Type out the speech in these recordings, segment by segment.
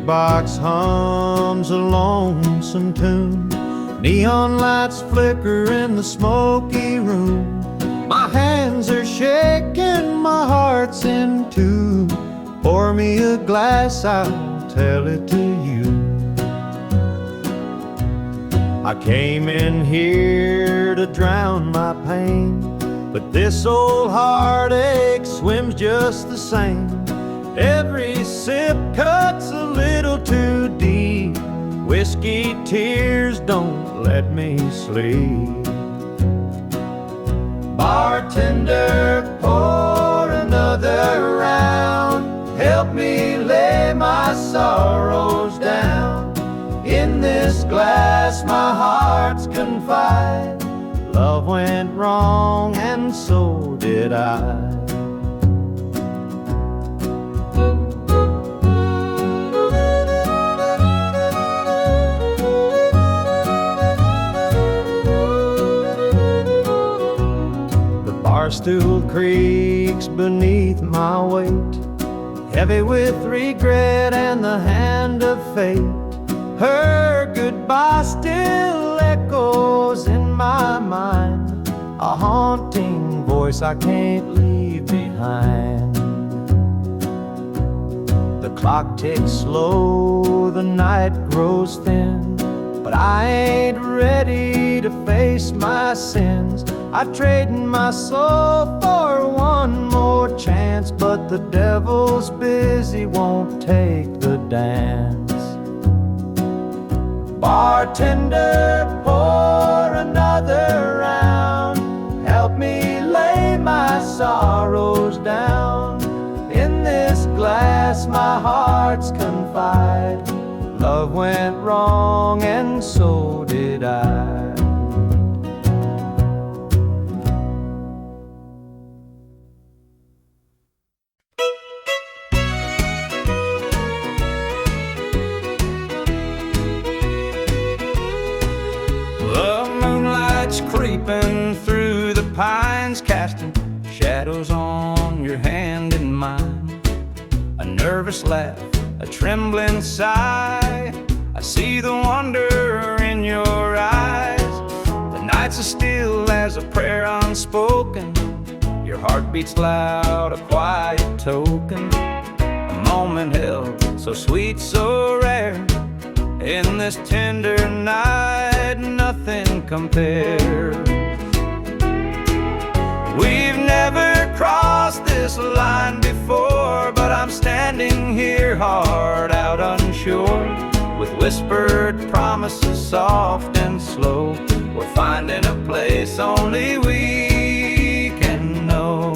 jukebox hums a lonesome tune. Neon lights flicker in the smoky room. My hands are shaking, my heart's in tune. Pour me a glass, I'll tell it to you. I came in here to drown my pain, but this old heartache swims just the same. Every sip cuts a little too deep. Whiskey tears don't let me sleep. Bartender, pour another round. Help me lay my sorrows down. In this glass my heart's confide. Love went wrong and so did I. Barstool creaks beneath my weight, heavy with regret and the hand of fate. Her goodbye still echoes in my mind, a haunting voice I can't leave behind. The clock ticks slow, the night grows thin, but I ain't ready to face my sins. I trade my soul for one more chance, but the devil's busy, won't take the dance. Bartender, pour another round. Help me lay my sorrows down. In this glass my heart's confide. Love went wrong and so did I. Creeping through the pines, casting shadows on your hand and mine. A nervous laugh, a trembling sigh. I see the wonder in your eyes. The nights are still as a prayer unspoken. Your heart beats loud, a quiet token. A moment held, so sweet, so rare. In this tender night, nothing compares. We've never crossed this line before, but I'm standing here, heart out unsure, with whispered promises soft and slow. We're finding a place only we can know.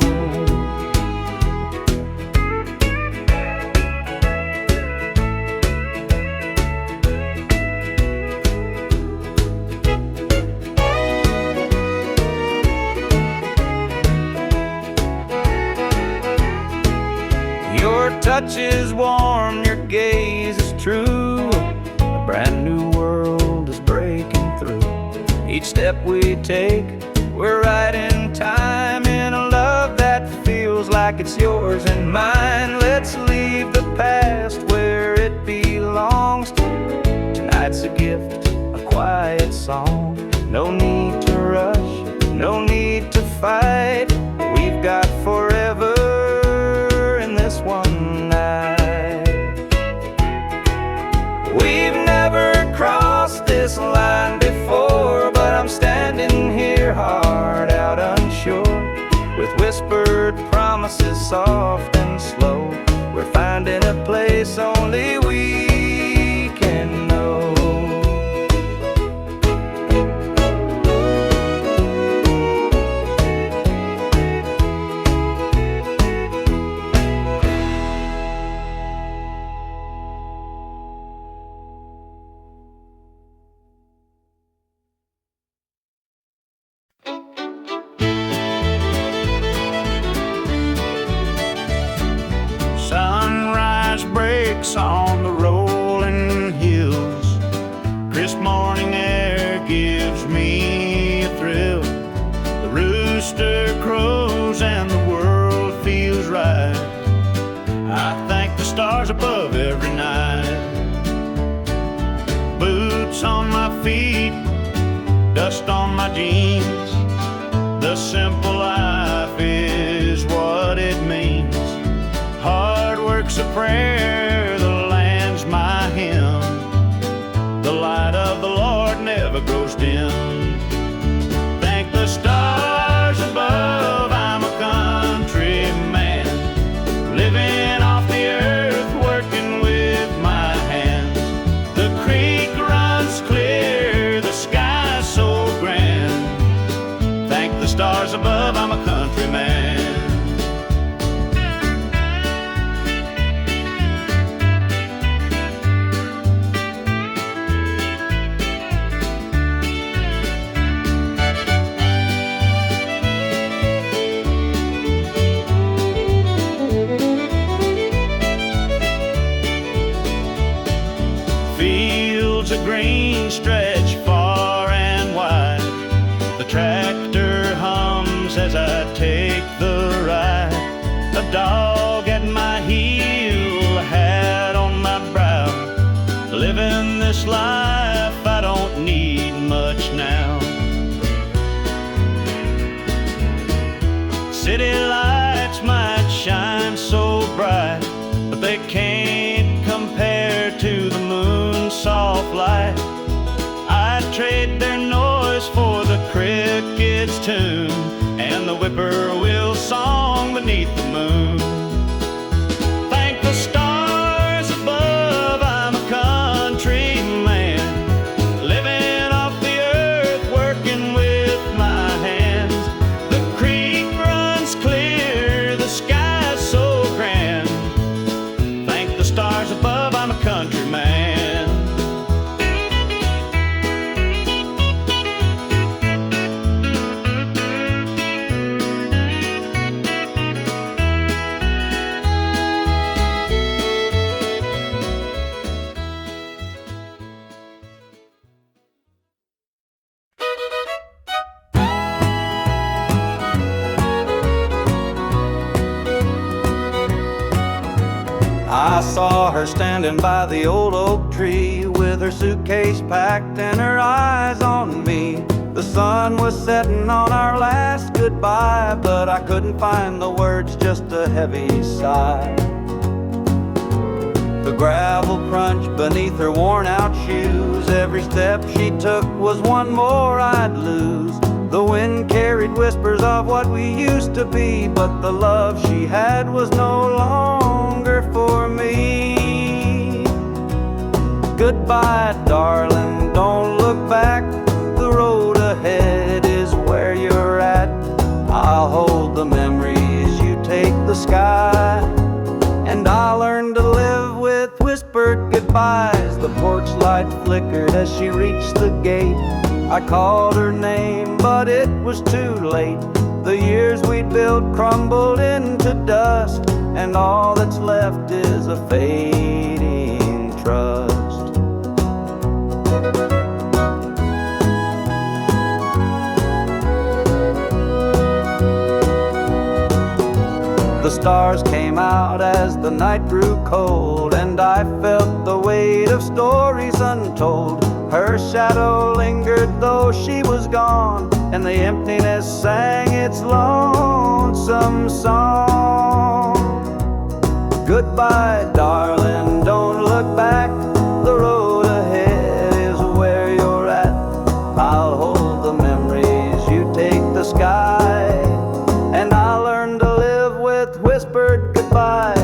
Your touch is warm, your gaze is true. A brand new world is breaking through. Each step we take, we're right in time, in a love that feels like it's yours and mine. Let's leave the past where it belongs. Tonight's a gift, a quiet song. No need to rush, no need to fight. We've got forever one night. We've never crossed this line before, but I'm standing here, heart out unsure, with whispered promises soft and slow. We're finding a place only we can know. On the rolling hills, crisp morning air gives me a thrill. The rooster crows and the world feels right. I thank the stars above every night. feet, dust on my jeans. The simple life is what it means. Hard work's a prayer, the land's my hymn. The light of the Lord never grows dim. Thank the stars above, I'm a country man, living off the earth, working with my hands. The creek runs clear, the sky's so grand. Thank the stars above, I'm a country man. Fields of green stretch far and wide. The tractor hums as I take the ride. A dog at my heel, a hat on my brow. Living this life, I don't need much now. City lights might shine so bright, but they can't compare to the moon's soft light. I'd trade their noise for the cricket's tune and the whippoorwill song beneath the moon. Thank the stars above, I'm a country man, living off the earth, working with my hands. The creek runs clear, the sky's so grand. Thank the stars above, I'm a country man. I saw her standing by the old oak tree with her suitcase packed and her eyes on me. The sun was setting on our last goodbye, but I couldn't find the words, just a heavy sigh. The gravel crunched beneath her worn out shoes. Every step she took was one more I'd lose. The wind carried whispers of what we used to be, but the love she had was no longer for me. Goodbye, darling, don't look back. The road ahead is where you're at. I'll hold the memories, you take the sky, and I'll learn to live with whispered goodbyes. The porch light flickered as she reached the gate. I called her name, but it was too late. The years we'd built crumbled into dust, and all that's left is a fading trust. The stars came out as the night grew cold, and I felt the weight of stories untold. Her shadow lingered though she was gone, and the emptiness sang its lonesome song. Goodbye, darling, don't look back. The road ahead is where you're at. I'll hold the memories, you take the sky, and I'll learn to live with whispered goodbyes.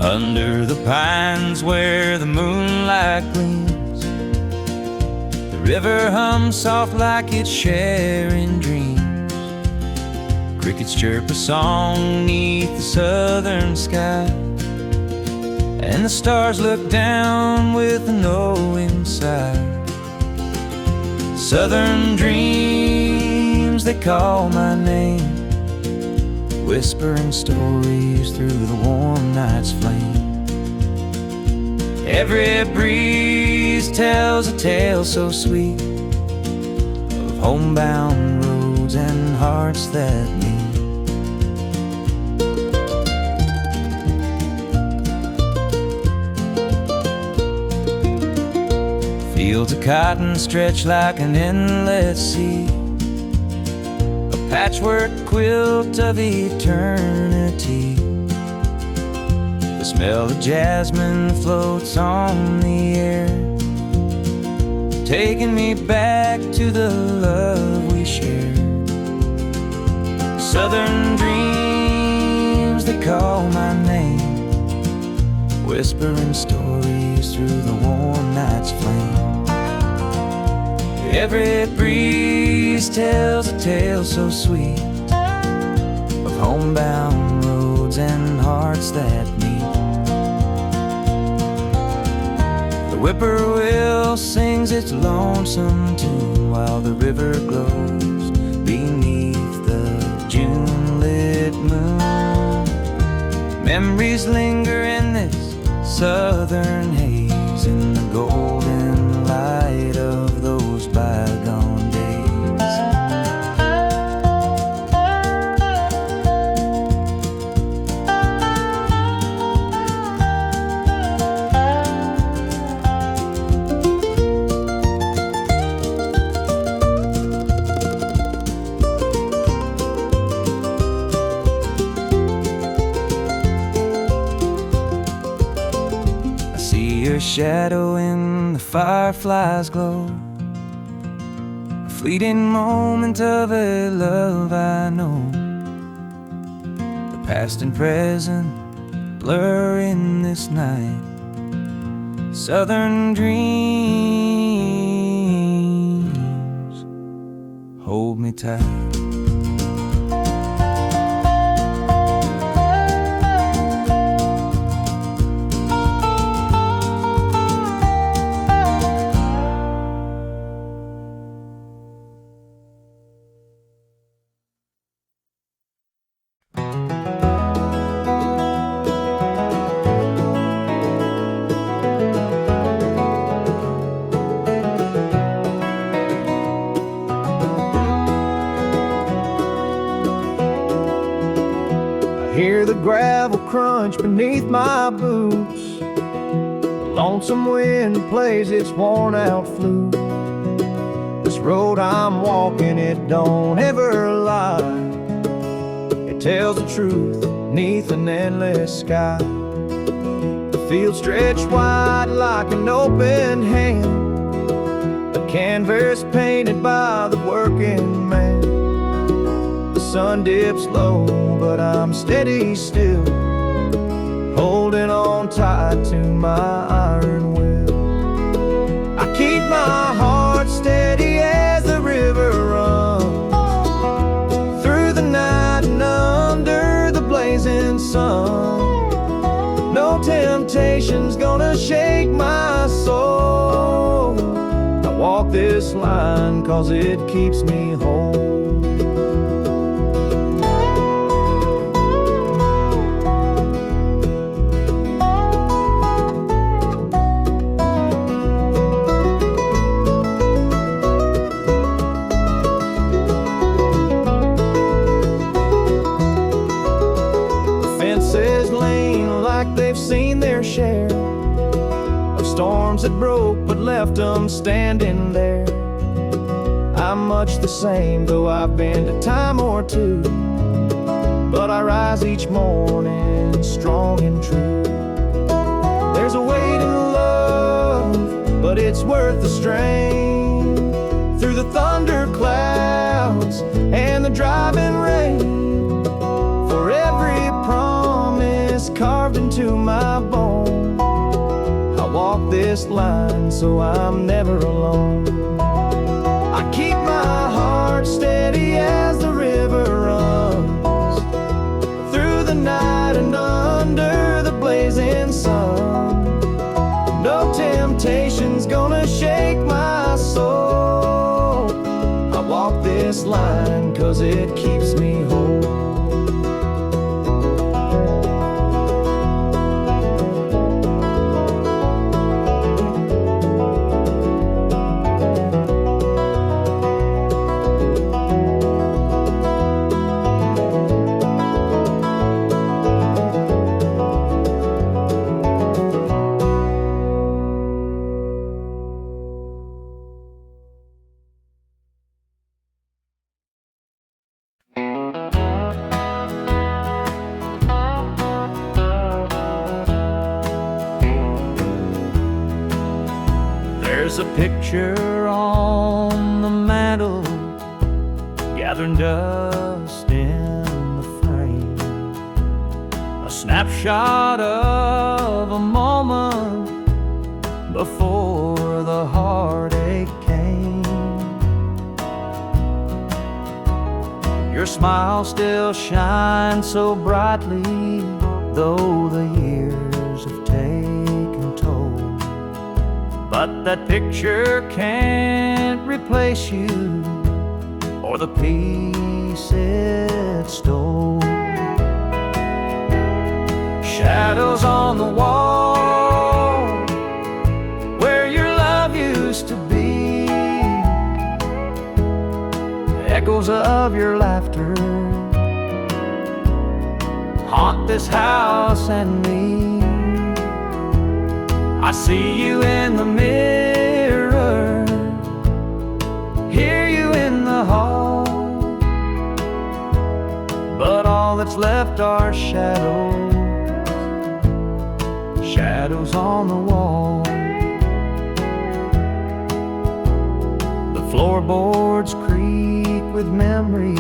Under the pines where the moonlight gleams, the river hums soft like it's sharing dreams. Crickets chirp a song neath the southern sky, and the stars look down with a knowing sigh. Southern dreams, they call my name, whispering stories through the warm night's flame. Every breeze tells a tale so sweet of homebound roads and hearts that meet. Fields of cotton stretch like an endless sea, a patchwork quilt of eternity. The smell of jasmine floats on the air, taking me back to the love we shared. Southern dreams, they call my name, whispering stories through the warm night's flame. Every breeze tells a tale so sweet of homebound roads and hearts that meet. The whippoorwill sings its lonesome tune while the river glows beneath the June-lit moon. Memories linger in this southern haze, in the golden light of those bygone days. I see your shadow in the firefly's glow, a fleeting moment of a love I know. The past and present blur in this night. Southern dreams, hold me tight. Hear the gravel crunch beneath my boots. The lonesome wind plays its worn-out flute. This road I'm walking, it don't ever lie. It tells the truth beneath an endless sky. The field stretched wide like an open hand, a canvas painted by the working man. The sun dips low, but I'm steady still, holding on tight to my iron will. I keep my heart steady as the river runs through the night and under the blazing sun. No temptation's gonna shake my soul. I walk this line 'cause it keeps me whole. They've seen their share of storms that broke but left them standing there. I'm much the same, though I've been a time or two, but I rise each morning strong and true. There's a weight in love, but it's worth the strain. Through the thunder clouds and the driving rain, for every promise carved into my bone, I walk this line so I'm never alone. I keep my heart steady as the river runs through the night and under the blazing sun. No temptation's gonna shake my soul. this line, 'cause it keeps me whole. There's a picture on the mantle, gathering dust in the frame. A snapshot of a moment before the heartache came. Your smile still shines so brightly, though the years have taken toll. But that picture can't replace you or the peace it stole. Shadows on the wall where your love used to be, echoes of your laughter haunt this house and me. I see you in the mirror, hear you in the hall, but all that's left are shadows, shadows on the wall. The floorboards creak with memories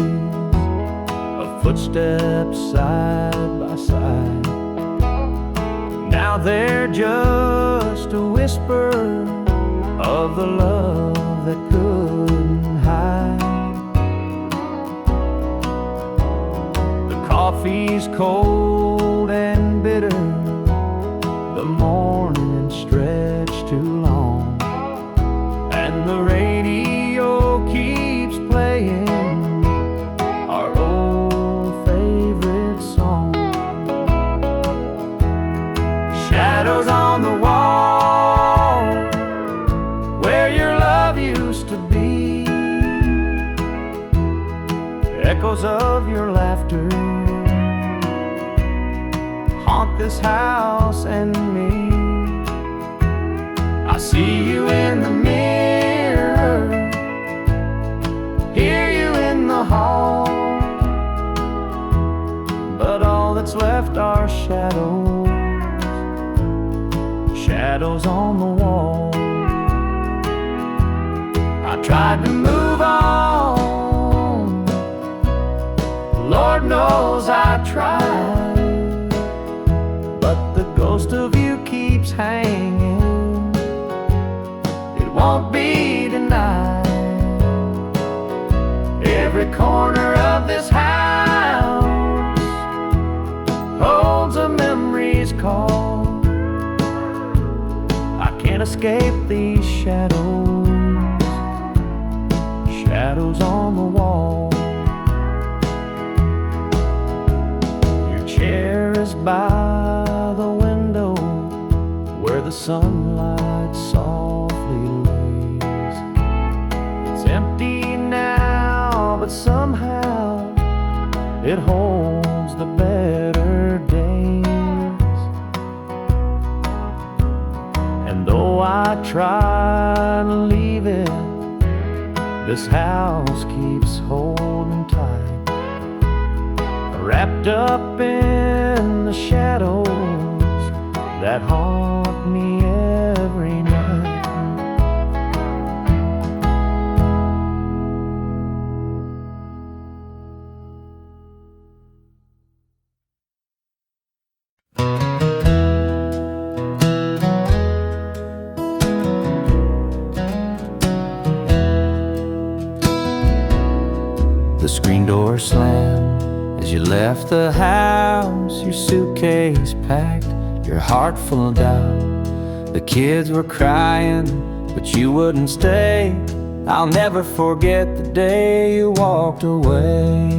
of footsteps side by side. Now they're just a whisper of the love that couldn't hide. The coffee's cold and bitter, the morning stretched too long, and the radio keeps playing our old favorite song. Shadows on the wall where your love used to be, echoes of your laughter haunt this house and me. I see you in the mirror, hear you in the hall, but all that's left are shadows, shadows on the wall. I tried to move on, Lord knows I tried, but the ghost of you keeps hanging, it won't be denied. Every corner of this house holds a memory's call. I can't escape these shadows, shadows on the wall. Your chair is by the window where the sunlight softly lays. It's empty now, but somehow it holds the better days. And though I try to leave it, this house keeps holding tight, wrapped up in the shadows that haunt me every night. The screen door slammed as you left the house, your suitcase packed, your heart full of doubt. The kids were crying, but you wouldn't stay. I'll never forget the day you walked away.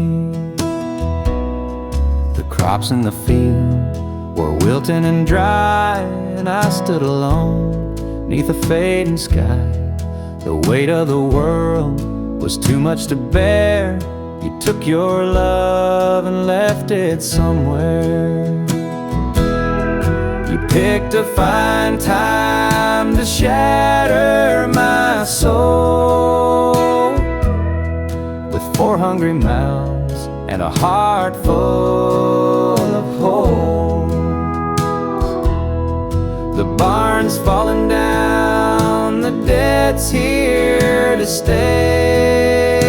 The crops in the field were wilting and dry, and I stood alone 'neath a fading sky. The weight of the world was too much to bear. You took your love and left it somewhere. You picked a fine time to shatter my soul with 4 hungry mouths and a heart full of holes. The barn's falling down, the debt's here to stay,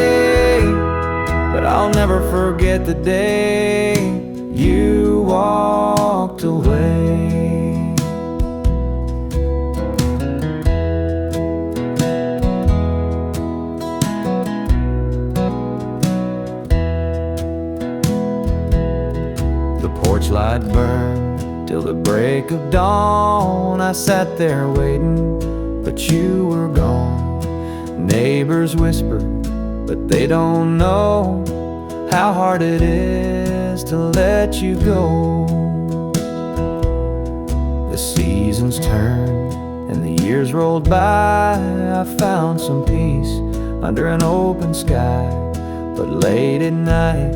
but I'll never forget the day you walked away. The porch light burned till the break of dawn. I sat there waiting, but you were gone. Neighbors whispered, but they don't know how hard it is to let you go. The seasons turned and the years rolled by. I found some peace under an open sky, but late at night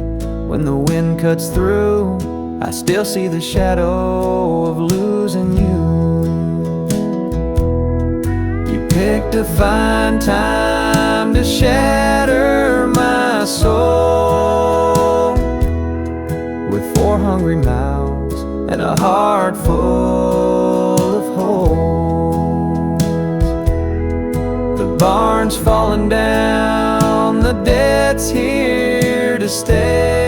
when the wind cuts through, I still see the shadow of losing you. You picked a fine time to shatter my soul with 4 hungry mouths and a heart full of holes. The barn's falling down, the debt's here to stay,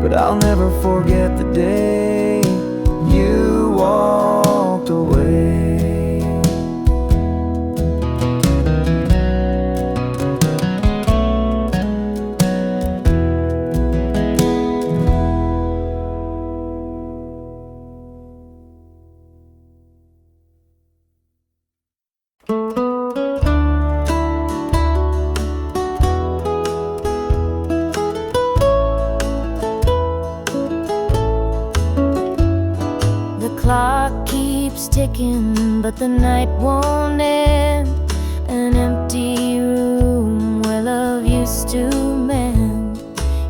but I'll never forget the day you walked away. The clock keeps ticking, but the night won't end. An empty room where love used to mend.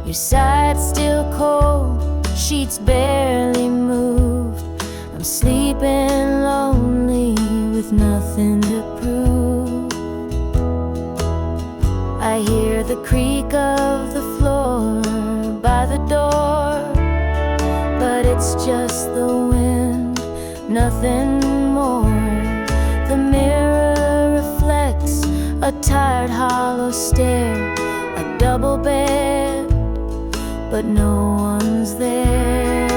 Your side's still cold, sheets barely moved. I'm sleeping lonely with nothing to prove. I hear the creak of the floor by the door, but it's just the wind, nothing more. The mirror reflects a tired, hollow stare. A double bed, but no one's there.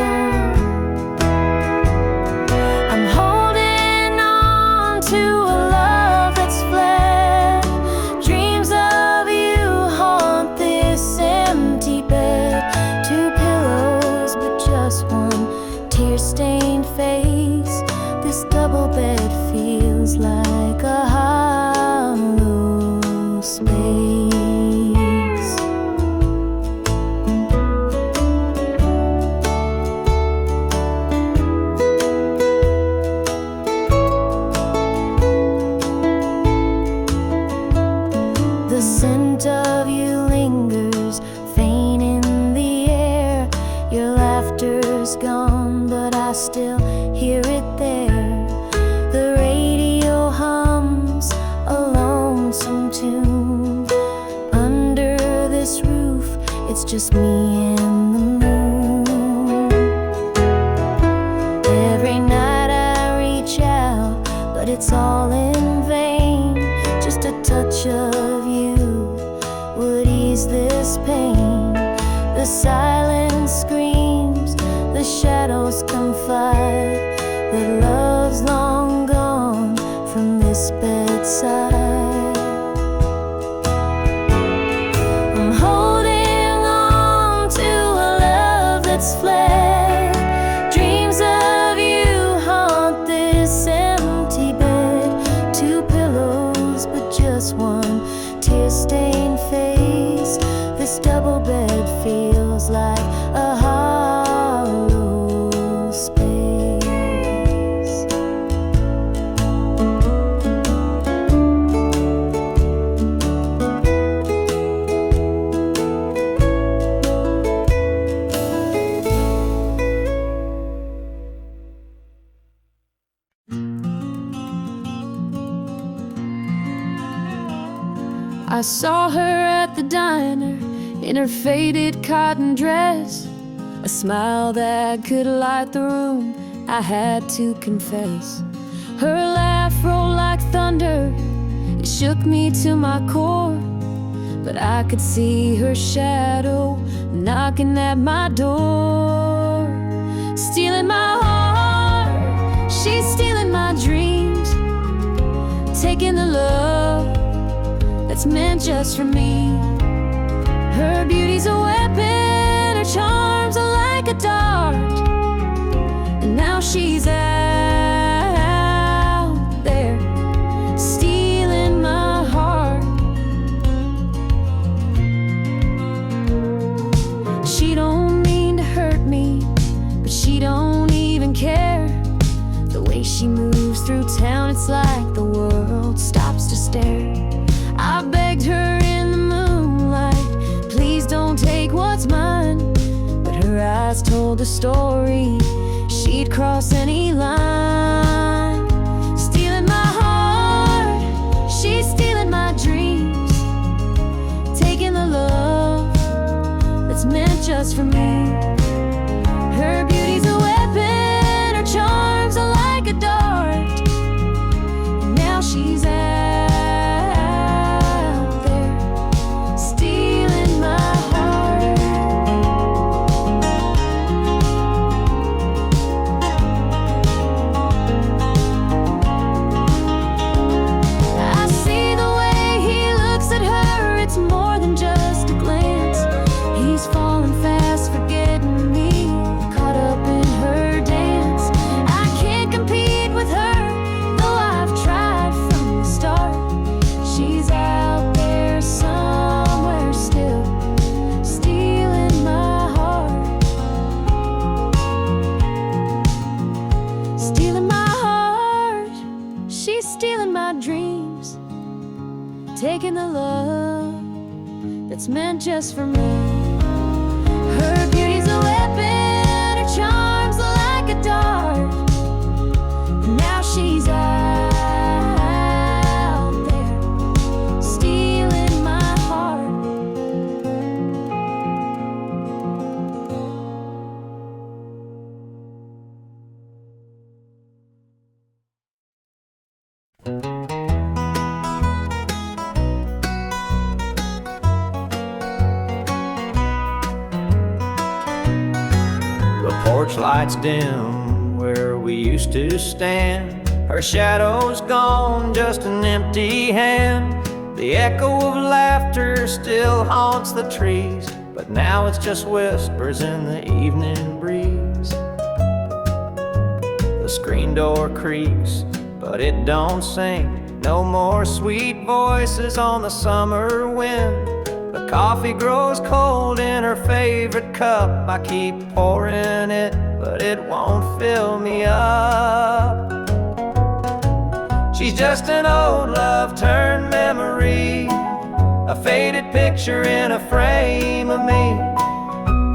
I'm holding on to a love that's fled. Dreams of you haunt this empty bed. 2 pillows, but just one tear-stained face. This double bed feels like a hollow space. The scent of you lingers, faint in the air. Your laughter's gone, but I still hear it there. The radio hums a lonesome tune. Under this roof, it's just me and the moon. Every night I reach out, but it's all in vain. Just a touch of you would ease this pain. The silence screams, the shadows confide that love's long gone from this bedside. I'm holding on to a love that's fled. Dreams of you haunt this empty bed. 2 pillows, I saw her at the diner in her faded cotton dress, a smile that could light the room, I had to confess. Her laugh rolled like thunder, it shook me to my core, but I could see her shadow knocking at my door. Stealing my heart, she's stealing my dreams, taking the love that's meant just for me. Her beauty's a weapon, her charms are like a dart, and now she's out there stealing my heart. She don't mean to hurt me, but she don't even care. The way she moves through town, it's like the world stops to stare. I begged her in the moonlight, please don't take what's mine, but her eyes told a story, she'd cross any line. Stealing my heart, she's stealing my dreams, taking the love that's meant just for me. Her beauty's a weapon, her charms are like a dart, and now she's out there stealing my heart. I see the way he looks at her, it's more than just a glance. He's falling fast, forgetting me, caught up in her dance. I can't compete with her, though I've tried from the start. She's out there somewhere still, stealing my heart. Stealing my heart, she's stealing my dreams, taking the love that's meant just for me. Her beauty's a weapon, her charms are like a dart, and now she's out there stealing my heart. The porch lights dim where we used to stand. Her shadow's gone, just an empty hand. The echo of laughter still haunts the trees, but now it's just whispers in the evening breeze. The screen door creaks, but it don't sing. No more sweet voices on the summer wind. The coffee grows cold in her favorite cup. I keep pouring it, but it won't fill me up. She's just an old love turned memory, a faded picture in a frame of me.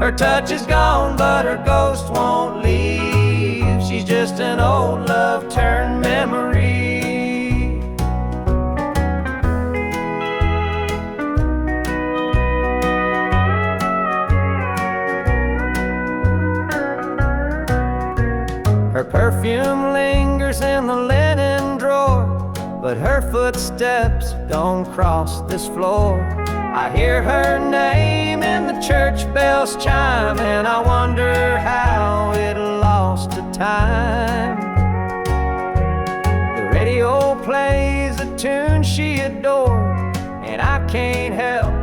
Her touch is gone, but her ghost won't leave. She's just an old love turned memory. Her perfume lingers in the linen drawer, but her footsteps don't cross this floor. I hear her name in the church bells chime, and I wonder how it lost to time. The radio plays a tune she adored, and I can't help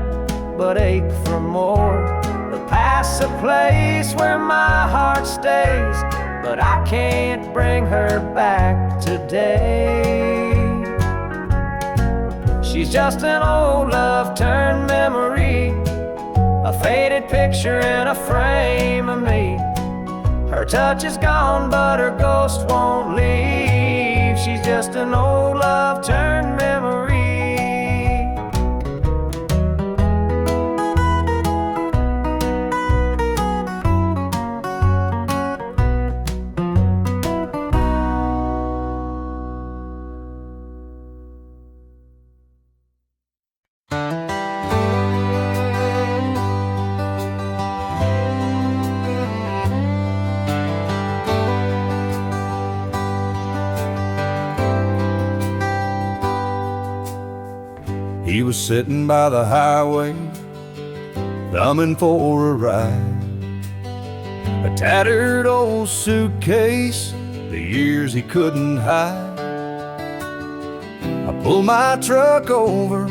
but ache for more. The past's a place where my heart stays, but I can't bring her back today. She's just an old love turned memory, a faded picture in a frame of me. Her touch is gone, but her ghost won't leave. She's just an old love turned memory. sitting by the highway, thumbing for a ride. A tattered old suitcase, the years he couldn't hide. I pulled my truck over,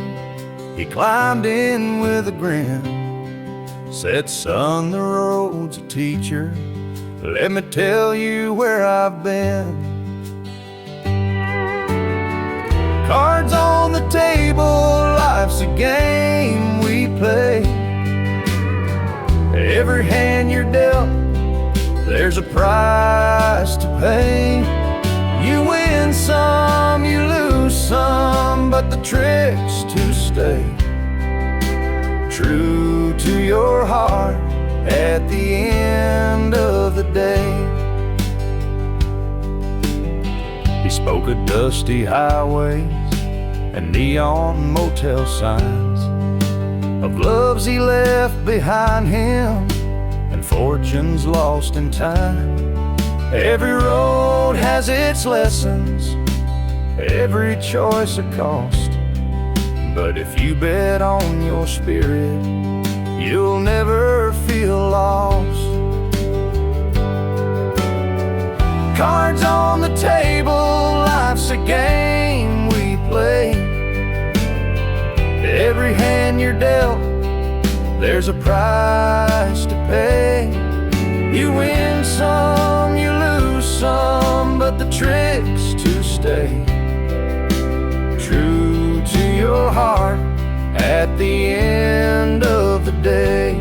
he climbed in with a grin. Said, son, the road's a teacher, let me tell you where I've been. Cards on the table, life's a game we play. Every hand you're dealt, there's a price to pay. You win some, you lose some, but the trick's to stay true to your heart at the end of the day. He spoke of dusty highways and neon motel signs, of loves he left behind him and fortunes lost in time. Every road has its lessons, every choice a cost, but if you bet on your spirit, you'll never feel lost. Cards on the table, life's a game we play. Every hand you're dealt, there's a price to pay. You win some, you lose some, but the trick's to stay true to your heart at the end of the day.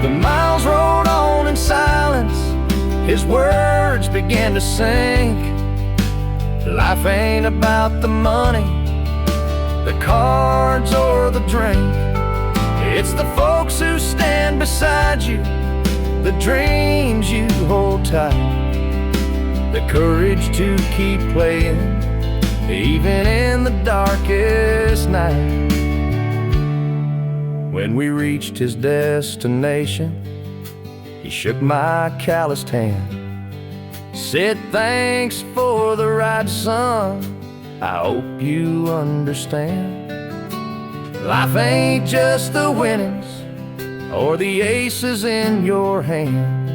The miles rolled on in silence, his words began to sink. Life ain't about the money, the cards or the drink. It's the folks who stand beside you, the dreams you hold tight, the courage to keep playing even in the darkest night. When we reached his destination, he shook my calloused hand, said, thanks for the ride, son, I hope you understand. Life ain't just the winnings or the aces in your hand,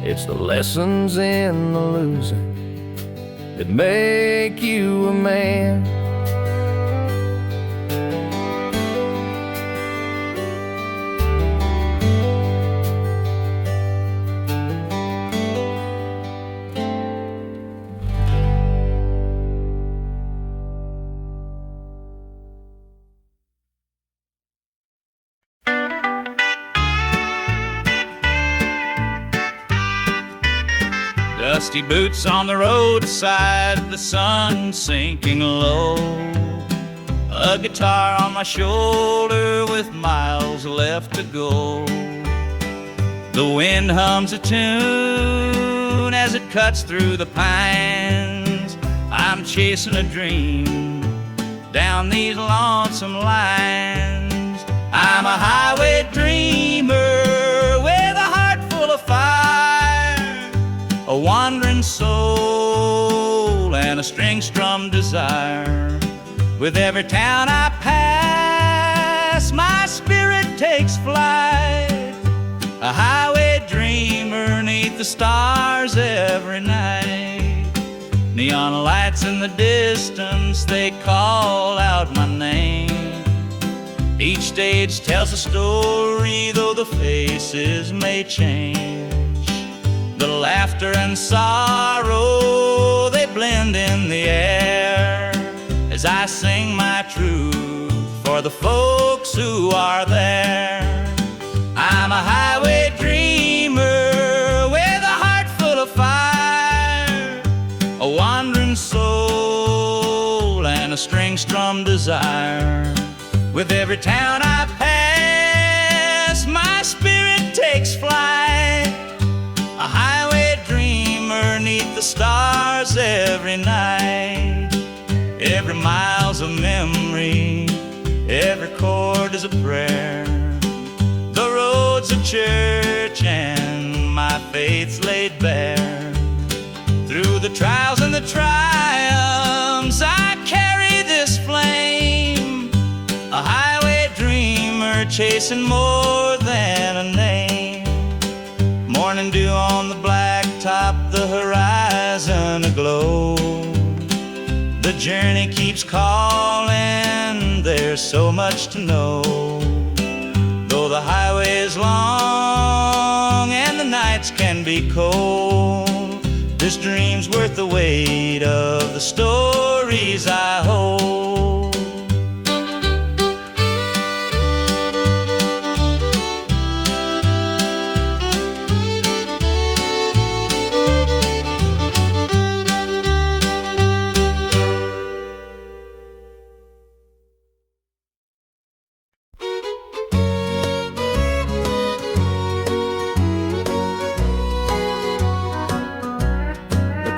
it's the lessons in the losing that make you a man. Dusty boots on the roadside, the sun sinking low. A guitar on my shoulder with miles left to go. The wind hums a tune as it cuts through the pines. I'm chasing a dream down these lonesome lines. I'm a highway dreamer with a heart full of fire, a wandering soul and a string-strummed desire. With every town I pass, my spirit takes flight, a highway dreamer 'neath the stars every night. Neon lights in the distance, they call out my name. Each stage tells a story, though the faces may change. The laughter and sorrow, they blend in the air as I sing my truth for the folks who are there. I'm a highway dreamer with a heart full of fire, a wandering soul and a string-strummed desire. With every town I pass, my spirit takes flight, a highway dreamer 'neath the stars every night. Every mile's a memory, every chord is a prayer. The road's a church and my faith's laid bare. Through the trials and the triumphs, I carry this flame. chasing more than a name. Morning dew on the blacktop, the horizon aglow. The journey keeps calling, there's so much to know. Though the highway is long and the nights can be cold, this dream's worth the weight of the stories I hold.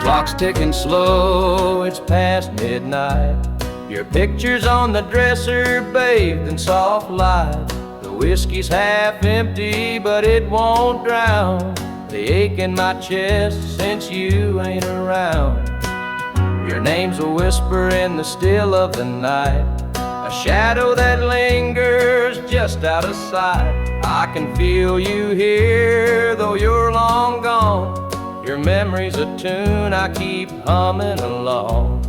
Clock's ticking slow, it's past midnight. Your picture's on the dresser, bathed in soft light. The whiskey's half empty, but it won't drown the ache in my chest since you ain't around. Your name's a whisper in the still of the night, a shadow that lingers just out of sight. I can feel you here, though you're long gone. Your memory's a tune I keep humming along.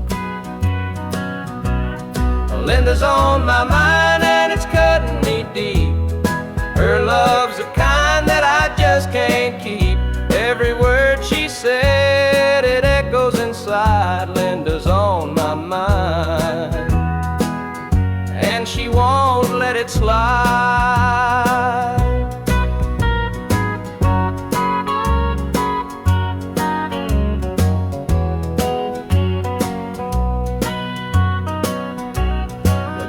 Linda's on my mind and it's cutting me deep. Her love's the kind that I just can't keep. Every word she said, it echoes inside. Linda's on my mind and she won't let it slide.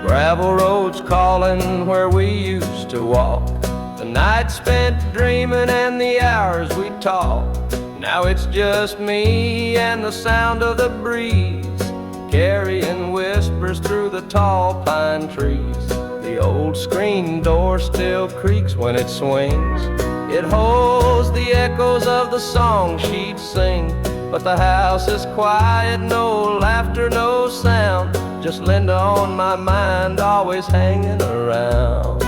Gravel roads calling where we used to walk, the nights spent dreaming and the hours we talked. Now it's just me and the sound of the breeze, carrying whispers through the tall pine trees. The old screen door still creaks when it swings. It holds the echoes of the song she'd sing. But the house is quiet, no laughter, no sound. Just Linda on my mind, always hanging around.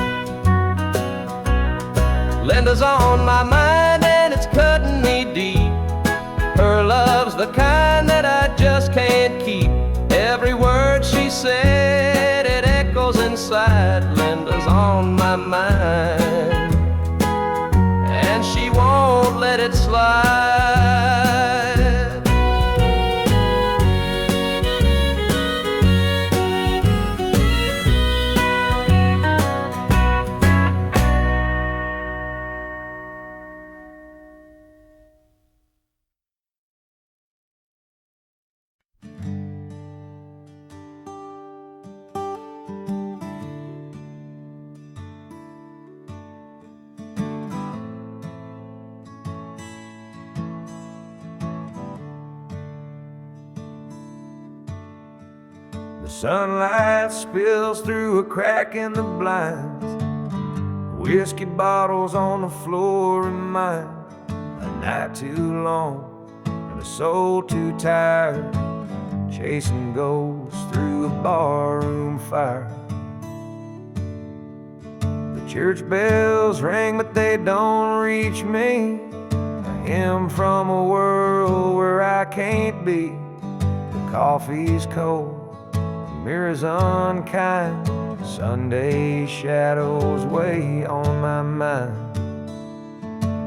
Linda's on my mind and it's cutting me deep. Her love's the kind that I just can't keep. Every word she said, it echoes inside. Linda's on my mind and she won't let it slide. The sunlight spills through a crack in the blinds. Whiskey bottles on the floor remind a night too long and a soul too tired, chasing ghosts through a barroom fire. The church bells ring but they don't reach me. A hymn from a world where I can't be. The coffee's cold, mirrors unkind, Sunday shadows weigh on my mind.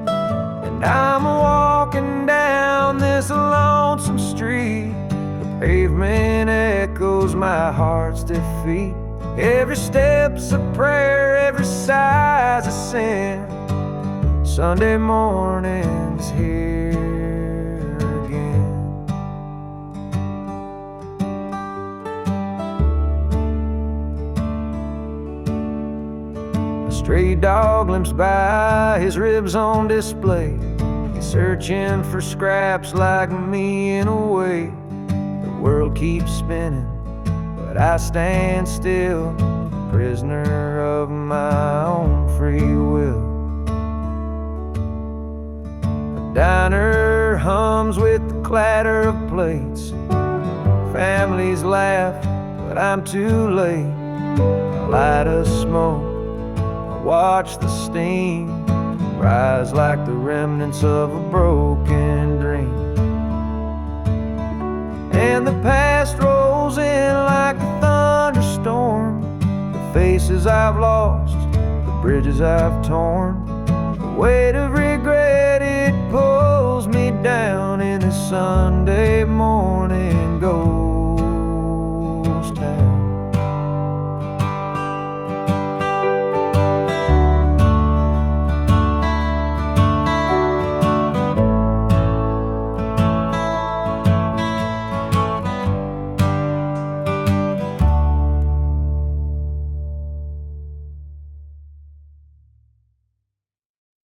And I'm walking down this lonesome street. The pavement echoes my heart's defeat. Every step's a prayer, every sigh's a sin. Sunday morning's here again. Stray dog limps by, his ribs on display. He's searching for scraps like me in a way. The world keeps spinning, but I stand still, prisoner of my own free will. The diner hums with the clatter of plates. Families laugh, but I'm too late. A light of smoke watch the steam rise like the remnants of a broken dream. And the past rolls in like a thunderstorm. The faces I've lost, the bridges I've torn, the weight of regret, it pulls me down in the Sunday morning gold.